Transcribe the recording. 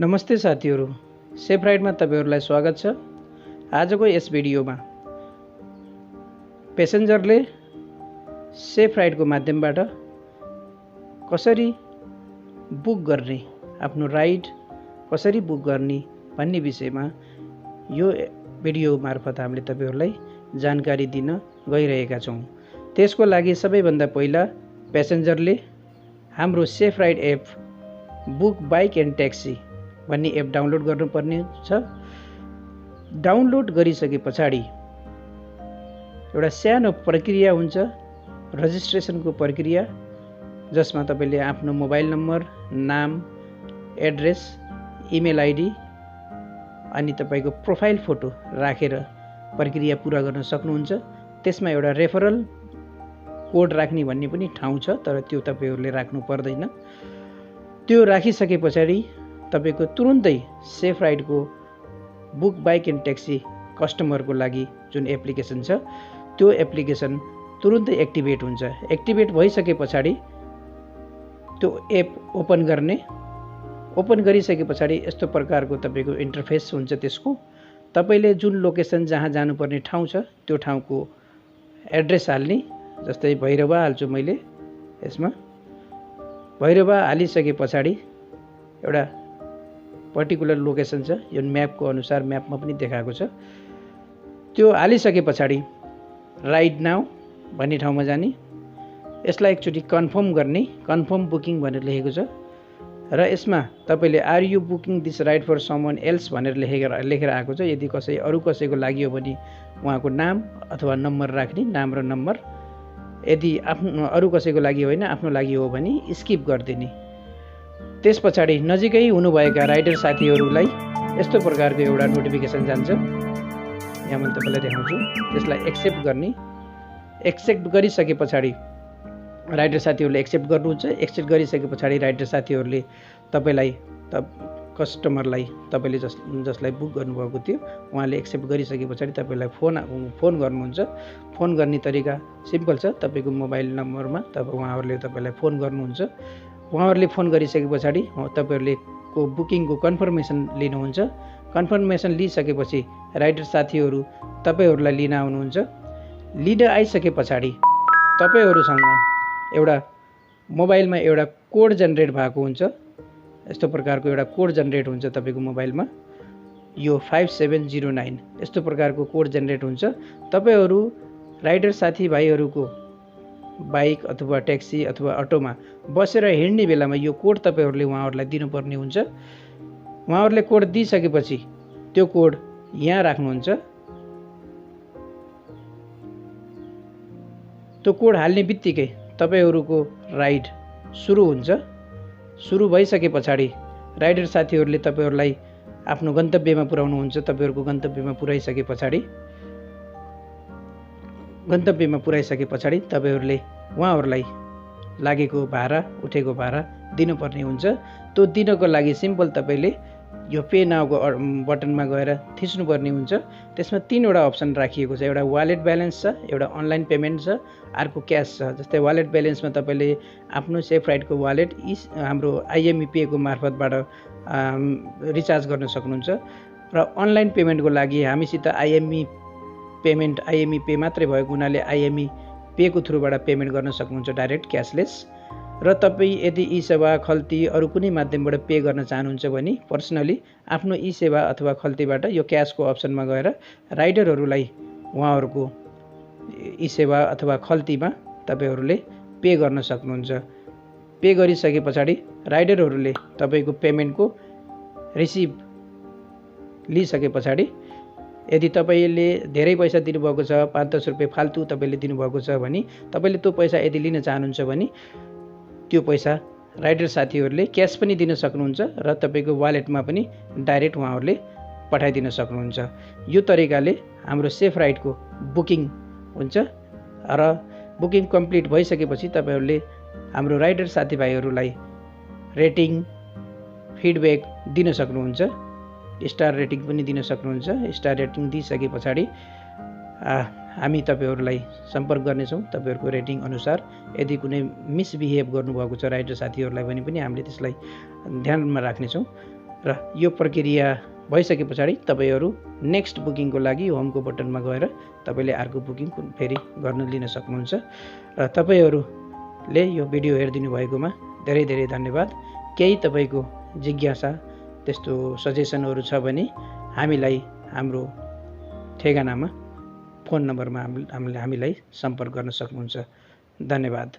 नमस्ते साथीहरू, सेफराइडमा तपाईहरुलाई स्वागत छ। आजको यस भिडियोमा पेसेन्जरले सेफराइडको माध्यमबाट कसरी बुक गर्ने, आफ्नो राइड कसरी बुक गर्ने भन्ने विषयमा यो भिडियो मार्फत हामीले तपाईहरुलाई जानकारी दिन गइरहेका छौं। त्यसको लागि सबैभन्दा पहिला पेसेन्जरले हाम्रो Saferide app book bike and taxi भन्ने एप डाउनलोड गर्नुपर्ने छ। डाउनलोड गरिसके पछाडि एउटा सानो प्रक्रिया हुन्छ, रजिस्ट्रेसनको प्रक्रिया, जसमा तपाईले आफ्नो मोबाइल नम्बर, नाम, एड्रेस, इमेल आइडी अनि तपाईको प्रोफाइल फोटो राखेर प्रक्रिया पूरा गर्न सक्नुहुन्छ। त्यसमा एउटा रेफरल कोड राख्ने भन्ने पनि ठाउँ छ, तर त्यो तपाईहरुले राख्नु पर्दैन। त्यो राखिसके पछाडि तपाईको तुरुन्तै सेफराइडको बुक बाइक एन्ड ट्याक्सी कस्टमरको लागि जुन एप्लिकेसन छ त्यो एप्लिकेसन तुरुन्तै एक्टिभेट हुन्छ। एक्टिभेट भइसके पछाडि त्यो एप ओपन गर्ने, ओपन गरिसके पछाडि यस्तो प्रकारको तपाईको इन्टरफेस हुन्छ। त्यसको तपाईले जुन लोकेसन जहाँ जानुपर्ने ठाउँ छ त्यो ठाउँको एड्रेस हाल्ने, जस्तै भैरवा हाल्छु मैले। यसमा भैरवा हालिसके पछाडि एउटा पर्टिकुलर लोकेसन छ, यो म्यापको अनुसार म्यापमा पनि देखाएको छ। त्यो हालिसके पछाडि राइड नाउ भन्ने ठाउँमा जाने, यसलाई एकचोटि कन्फर्म गर्ने, कन्फर्म बुकिङ भनेर लेखेको छ र यसमा तपाईले are you booking this ride for someone else भनेर लेखेर आएको छ। यदि अरु कसैको लागि हो भने उहाँको नाम अथवा नम्बर राख्ने, नाम र नम्बर। यदि आफ्नो अरु कसैको लागि होइन, आफ्नो लागि हो भने स्किप गरिदिने। त्यसपछाडि नजिकै हुनुभएका राइडर साथीहरूलाई यस्तो प्रकारको एउटा नोटिफिकेसन जान्छ, यहाँ मैले तपाईलाई देखाउँछु। त्यसलाई एक्सेप्ट गर्ने, एक्सेप्ट गरिसके पछाडि राइडर साथीहरूले एक्सेप्ट गर्नुहुन्छ। एक्सेप्ट गरिसके पछाडि राइडर साथीहरूले तपाईलाई कस्टमरलाई तपाईले जसलाई बुक गर्नुभएको थियो उहाँले एक्सेप्ट गरिसके पछाडि तपाईलाई फोन गर्नुहुन्छ। फोन गर्ने तरिका सिम्पल छ। तपाईको मोबाइल नम्बरमा उहाँहरूले तपाईलाई फोन गर्नुहुन्छ। उहाँहरूले फोन गरिसके पछाडि तपाईहरुले बुकिङको कन्फर्मेसन लिनुहुन्छ। कन्फर्मेसन लिइसकेपछि राइडर साथीहरू तपाईहरुलाई लिन आउनुहुन्छ। लिन आइसके पछाडि तपाईहरुसँग एउटा मोबाइलमा एउटा कोड जेनेरेट भएको हुन्छ। यस्तो प्रकारको एउटा कोड जेनेरेट हुन्छ तपाईको मोबाइलमा, यो 5709 यस्तो प्रकारको कोड जेनेरेट हुन्छ। तपाईहरु राइडर साथीभाइहरुको बाइक अथवा ट्याक्सी अथवा अटोमा बसेर हिँड्ने बेलामा यो कोड तपाईहरुले उहाँहरुलाई दिनुपर्ने हुन्छ। उहाँहरुले कोड दिइसकेपछि त्यो कोड यहाँ राख्नुहुन्छ। त्यो कोड हाल्ने बित्तिकै तपाईहरुको राइड सुरु हुन्छ। सुरु भइसके पछाडि राइडर साथीहरुले तपाईहरुलाई आफ्नो गन्तव्यमा पुर्याउनुहुन्छ। तपाईहरुको गन्तव्यमा पुर्याइसके पछाडि तपाईहरुले उहाँहरुलाई लागेको भाडा, उठेको भाडा दिनुपर्ने हुन्छ। त्यो दिनको लागि सिम्पल तपाईले यो पे नाउको बटनमा गएर थिच्नुपर्ने हुन्छ। त्यसमा तीनवटा अप्सन राखिएको छ। एउटा वालेट ब्यालेन्स छ, एउटा अनलाइन पेमेन्ट छ, अर्को क्याश छ। जस्तै वालेट ब्यालेन्समा तपाईले आफ्नो सेफराइडको वालेट हाम्रो आइएमई पे को मार्फतबाट रिचार्ज गर्न सक्नुहुन्छ र अनलाइन पेमेन्टको लागि हामीसित आइएमई पे मात्रै भएको हुनाले आइएमई पे को थ्रुबाट पेमेन्ट गर्न सक्नुहुन्छ, डाइरेक्ट क्याशलेस। र तपाई यदि ई सेवा, खल्ती अरु कुनै माध्यमबाट पे गर्न चाहनुहुन्छ भने पर्सनली आफ्नो ई सेवा अथवा खल्तीबाट यो क्याशको अप्सनमा गएर राइडरहरूलाई उहाँहरुको ई सेवा अथवा खल्तीमा तपाईहरुले पे गर्न सक्नुहुन्छ। पे गरिसके पछाडि राइडरहरूले तपाईको पेमेन्टको रिसिभ लिइसके पछाडि यदि तपाईले धेरै पैसा दिनुभएको छ, 5-10 रुपैयाँ फाल्तु तपाईले दिनुभएको छ भने तपाईले त्यो पैसा यदि लिन चाहनुहुन्छ भने त्यो पैसा राइडर साथीहरूले क्याश पनि दिन सक्नुहुन्छ र तपाईको वालेटमा पनि डाइरेक्ट उहाँहरूले पठाइदिन सक्नुहुन्छ। यो तरिकाले हाम्रो सेफराइडको बुकिङ हुन्छ र बुकिङ कम्प्लिट भइसकेपछि तपाईहरुले हाम्रो राइडर साथीभाइहरूलाई रेटिङ, फिडब्याक दिन सक्नुहुन्छ। स्टार रेटिङ पनि दिन सक्नुहुन्छ। स्टार रेटिङ दिइसके पछाडि हामी तपाईहरुलाई सम्पर्क गर्नेछौँ तपाईहरुको रेटिङ अनुसार। यदि कुनै मिसबिहेभ गर्नुभएको छ राइडर साथीहरुलाई भने पनि हामीले त्यसलाई ध्यानमा राख्नेछौँ र यो प्रक्रिया भइसके पछाडि तपाईँहरू नेक्स्ट बुकिङको लागि होमको बटनमा गएर तपाईँले अर्को बुकिङ फेरि गर्न लिन सक्नुहुन्छ। र तपाईँहरूले यो भिडियो हेरिदिनु भएकोमा धेरै धेरै धन्यवाद। केही तपाईँको जिज्ञासा त्यस्तो सजेसनहरू छ भने हामीलाई हाम्रो ठेगानामा फोन नम्बरमा हामीलाई सम्पर्क गर्न सक्नुहुन्छ। धन्यवाद।